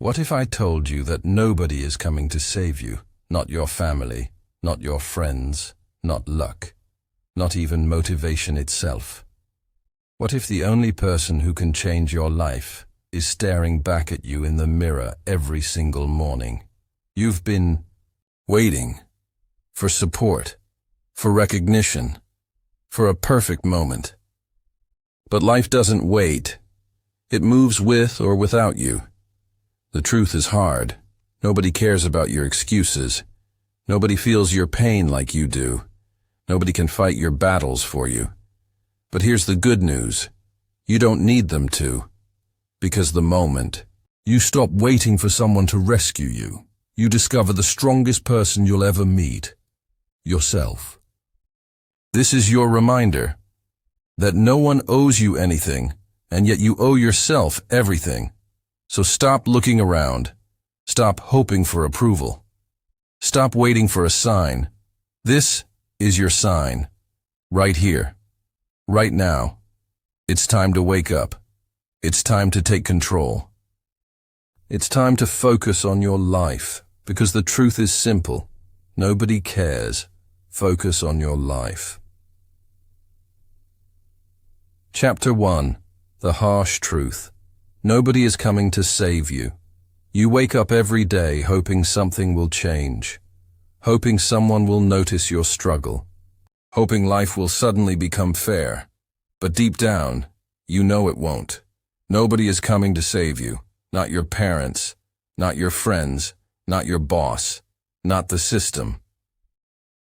What if I told you that nobody is coming to save you? Not your family, not your friends, not luck, not even motivation itself. What if the only person who can change your life is staring back at you in the mirror every single morning? You've been waiting for support, for recognition, for a perfect moment. But life doesn't wait. It moves with or without you. The truth is hard. Nobody cares about your excuses. Nobody feels your pain like you do. Nobody can fight your battles for you. But here's the good news. You don't need them to. Because the moment you stop waiting for someone to rescue you, you discover the strongest person you'll ever meet, yourself. This is your reminder that no one owes you anything, and yet you owe yourself everything. So stop looking around. Stop hoping for approval. Stop waiting for a sign. This is your sign. Right here. Right now. It's time to wake up. It's time to take control. It's time to focus on your life, because the truth is simple. Nobody cares. Focus on your life. Chapter 1. The Harsh Truth. Nobody is coming to save you. You wake up every day hoping something will change, hoping someone will notice your struggle, hoping life will suddenly become fair. But deep down, you know it won't. Nobody is coming to save you. Not your parents, not your friends, not your boss, not the system.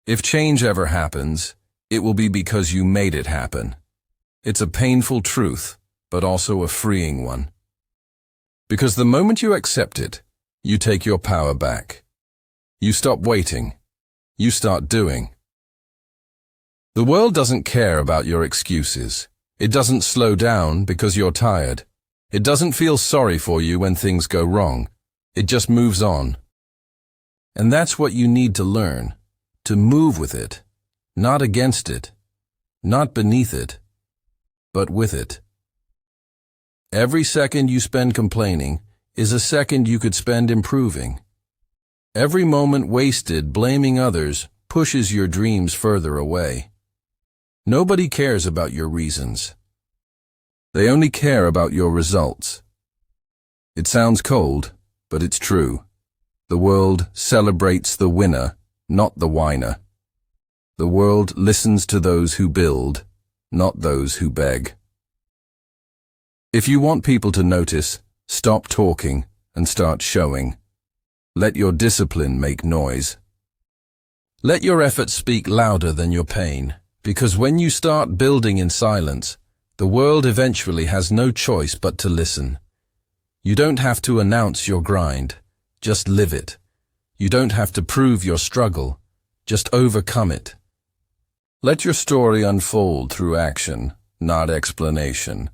If change ever happens, it will be because you made it happen. It's a painful truth, but also a freeing one. Because the moment you accept it, you take your power back. You stop waiting. You start doing. The world doesn't care about your excuses. It doesn't slow down because you're tired. It doesn't feel sorry for you when things go wrong. It just moves on. And that's what you need to learn, to move with it, not against it, not beneath it, but with it. Every second you spend complaining is a second you could spend improving. Every moment wasted blaming others pushes your dreams further away. Nobody cares about your reasons. They only care about your results. It sounds cold, but it's true. The world celebrates the winner, not the whiner. The world listens to those who build, not those who beg. If you want people to notice, stop talking and start showing. Let your discipline make noise. Let your effort speak louder than your pain, because when you start building in silence, the world eventually has no choice but to listen. You don't have to announce your grind, just live it. You don't have to prove your struggle, just overcome it. Let your story unfold through action, not explanation.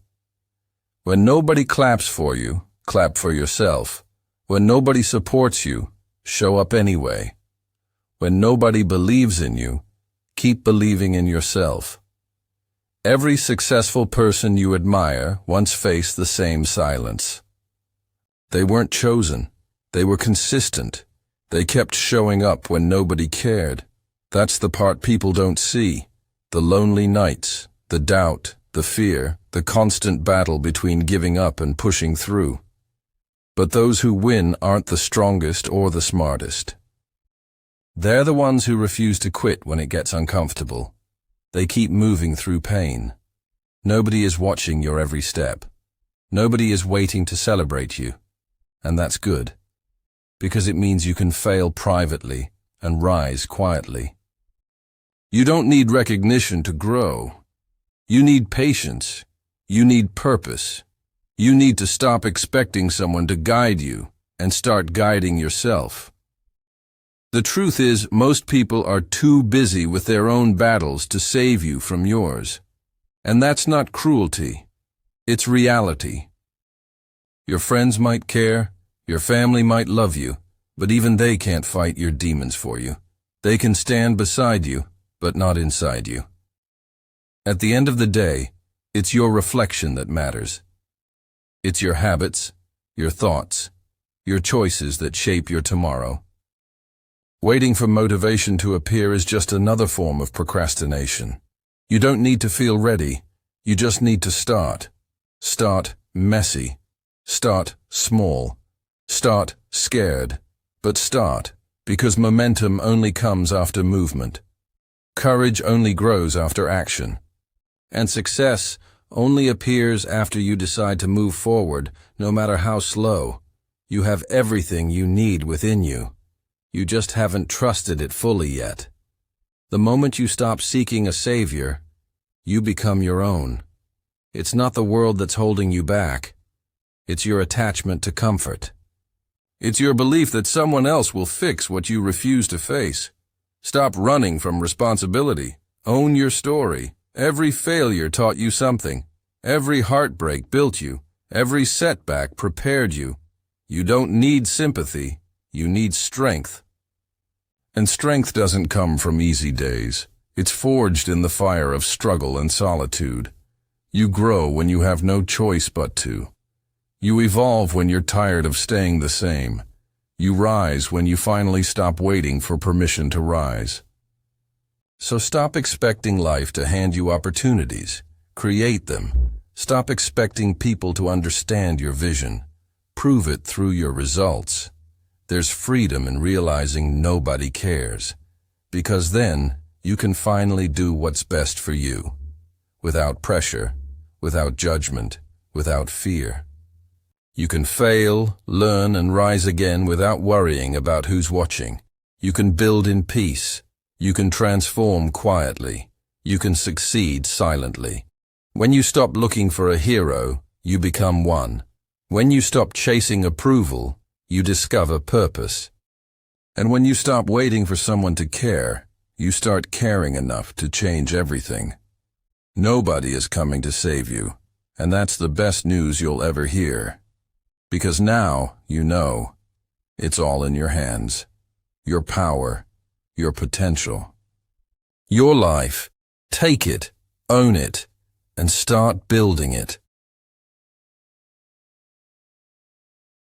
When nobody claps for you, clap for yourself. When nobody supports you, show up anyway. When nobody believes in you, keep believing in yourself. Every successful person you admire once faced the same silence. They weren't chosen. They were consistent. They kept showing up when nobody cared. That's the part people don't see. The lonely nights, the doubt, the fear, the constant battle between giving up and pushing through. But those who win aren't the strongest or the smartest. They're the ones who refuse to quit when it gets uncomfortable. They keep moving through pain. Nobody is watching your every step. Nobody is waiting to celebrate you. And that's good, because it means you can fail privately and rise quietly. You don't need recognition to grow. You need patience. You need purpose. You need to stop expecting someone to guide you and start guiding yourself. The truth is, most people are too busy with their own battles to save you from yours. And that's not cruelty. It's reality. Your friends might care, your family might love you, but even they can't fight your demons for you. They can stand beside you, but not inside you. At the end of the day, it's your reflection that matters. It's your habits, your thoughts, your choices that shape your tomorrow. Waiting for motivation to appear is just another form of procrastination. You don't need to feel ready, you just need to start. Start messy. Start small. Start scared. But start, because momentum only comes after movement. Courage only grows after action. And success only appears after you decide to move forward, no matter how slow. You have everything you need within you. You just haven't trusted it fully yet. The moment you stop seeking a savior, you become your own. It's not the world that's holding you back. It's your attachment to comfort. It's your belief that someone else will fix what you refuse to face. Stop running from responsibility. Own your story. Every failure taught you something. Every heartbreak built you. Every setback prepared you. You don't need sympathy. You need strength. And strength doesn't come from easy days. It's forged in the fire of struggle and solitude. You grow when you have no choice but to. You evolve when you're tired of staying the same. You rise when you finally stop waiting for permission to rise. So stop expecting life to hand you opportunities. Create them. Stop expecting people to understand your vision. Prove it through your results. There's freedom in realizing nobody cares, because then you can finally do what's best for you, without pressure, without judgment, without fear. You can fail, learn, and rise again without worrying about who's watching. You can build in peace. You can transform quietly. You can succeed silently. When you stop looking for a hero, you become one. When you stop chasing approval, you discover purpose. And when you stop waiting for someone to care, you start caring enough to change everything. Nobody is coming to save you, and that's the best news you'll ever hear. Because now, you know, it's all in your hands. Your power, your potential. Your life. Take it, own it, and start building it.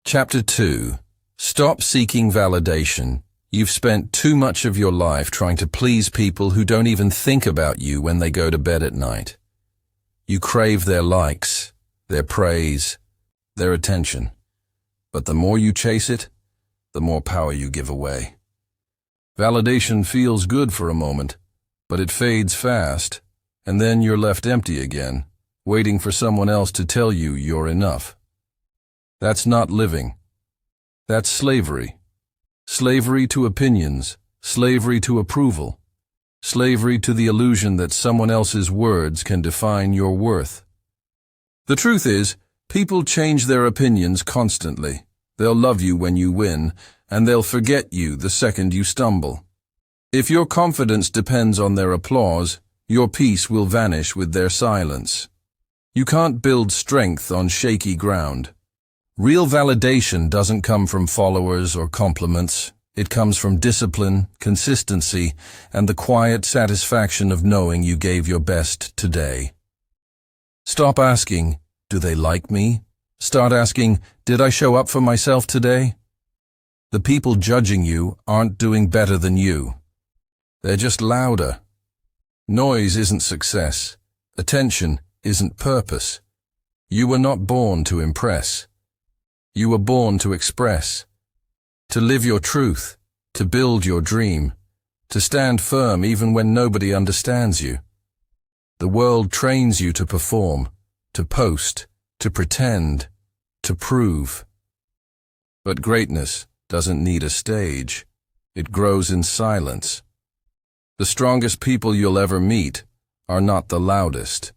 Chapter 2. Stop seeking validation. You've spent too much of your life trying to please people who don't even think about you when they go to bed at night. You crave their likes, their praise, their attention. But the more you chase it, the more power you give away. Validation feels good for a moment, but it fades fast, and then you're left empty again, waiting for someone else to tell you you're enough. That's not living. That's slavery. Slavery to opinions, slavery to approval, slavery to the illusion that someone else's words can define your worth. The truth is, people change their opinions constantly. They'll love you when you win, and they'll forget you the second you stumble. If your confidence depends on their applause, your peace will vanish with their silence. You can't build strength on shaky ground. Real validation doesn't come from followers or compliments. It comes from discipline, consistency, and the quiet satisfaction of knowing you gave your best today. Stop asking, "Do they like me?" Start asking, "Did I show up for myself today?" The people judging you aren't doing better than you. They're just louder. Noise isn't success. Attention isn't purpose. You were not born to impress. You were born to express, to live your truth, to build your dream, to stand firm even when nobody understands you. The world trains you to perform, to post, to pretend, to prove. But greatness doesn't need a stage. It grows in silence. The strongest people you'll ever meet are not the loudest.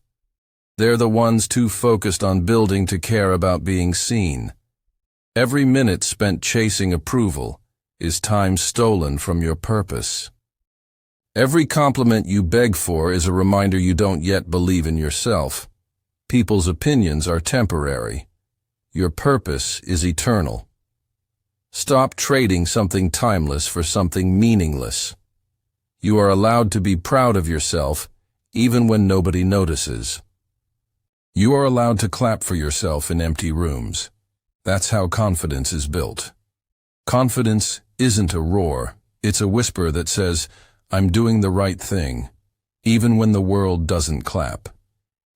They're the ones too focused on building to care about being seen. Every minute spent chasing approval is time stolen from your purpose. Every compliment you beg for is a reminder you don't yet believe in yourself. People's opinions are temporary. Your purpose is eternal. Stop trading something timeless for something meaningless. You are allowed to be proud of yourself even when nobody notices. You are allowed to clap for yourself in empty rooms. That's how confidence is built. Confidence isn't a roar, it's a whisper that says, I'm doing the right thing, even when the world doesn't clap.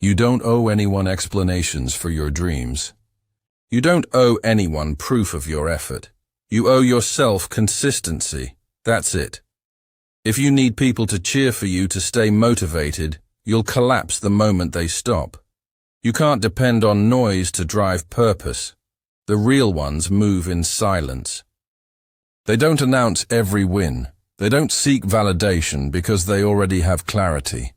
You don't owe anyone explanations for your dreams. You don't owe anyone proof of your effort. You owe yourself consistency. That's it. If you need people to cheer for you to stay motivated, you'll collapse the moment they stop. You can't depend on noise to drive purpose. The real ones move in silence. They don't announce every win. They don't seek validation because they already have clarity.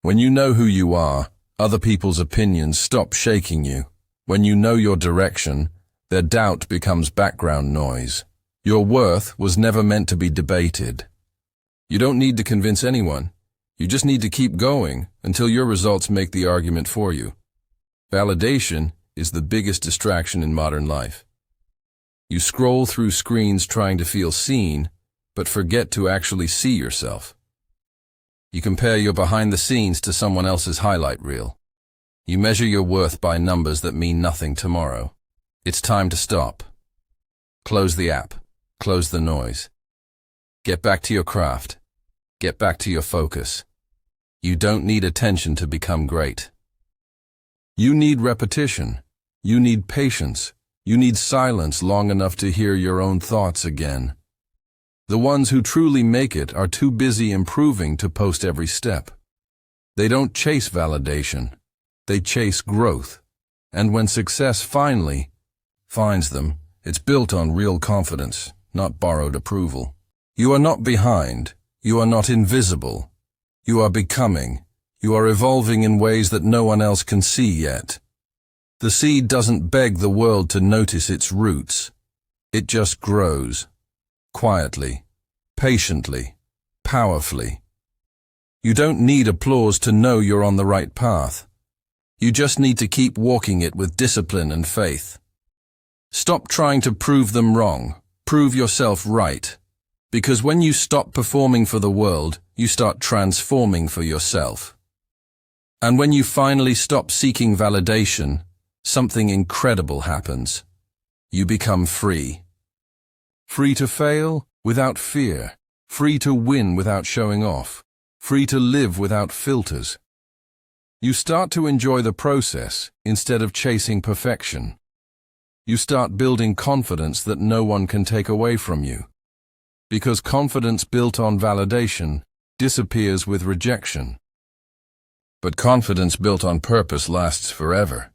When you know who you are, other people's opinions stop shaking you. When you know your direction, their doubt becomes background noise. Your worth was never meant to be debated. You don't need to convince anyone. You just need to keep going until your results make the argument for you. Validation is the biggest distraction in modern life. You scroll through screens trying to feel seen, but forget to actually see yourself. You compare your behind the scenes to someone else's highlight reel. You measure your worth by numbers that mean nothing tomorrow. It's time to stop. Close the app. Close the noise. Get back to your craft. Get back to your focus. You don't need attention to become great. You need repetition. You need patience. You need silence long enough to hear your own thoughts again. The ones who truly make it are too busy improving to post every step. They don't chase validation. They chase growth. And when success finally finds them, it's built on real confidence, not borrowed approval. You are not behind. You are not invisible. You are becoming. You are evolving in ways that no one else can see yet. The seed doesn't beg the world to notice its roots. It just grows. Quietly, patiently, powerfully. You don't need applause to know you're on the right path. You just need to keep walking it with discipline and faith. Stop trying to prove them wrong. Prove yourself right. Because when you stop performing for the world, you start transforming for yourself. And when you finally stop seeking validation, something incredible happens. You become free. Free to fail without fear. Free to win without showing off. Free to live without filters. You start to enjoy the process instead of chasing perfection. You start building confidence that no one can take away from you. Because confidence built on validation disappears with rejection. But confidence built on purpose lasts forever.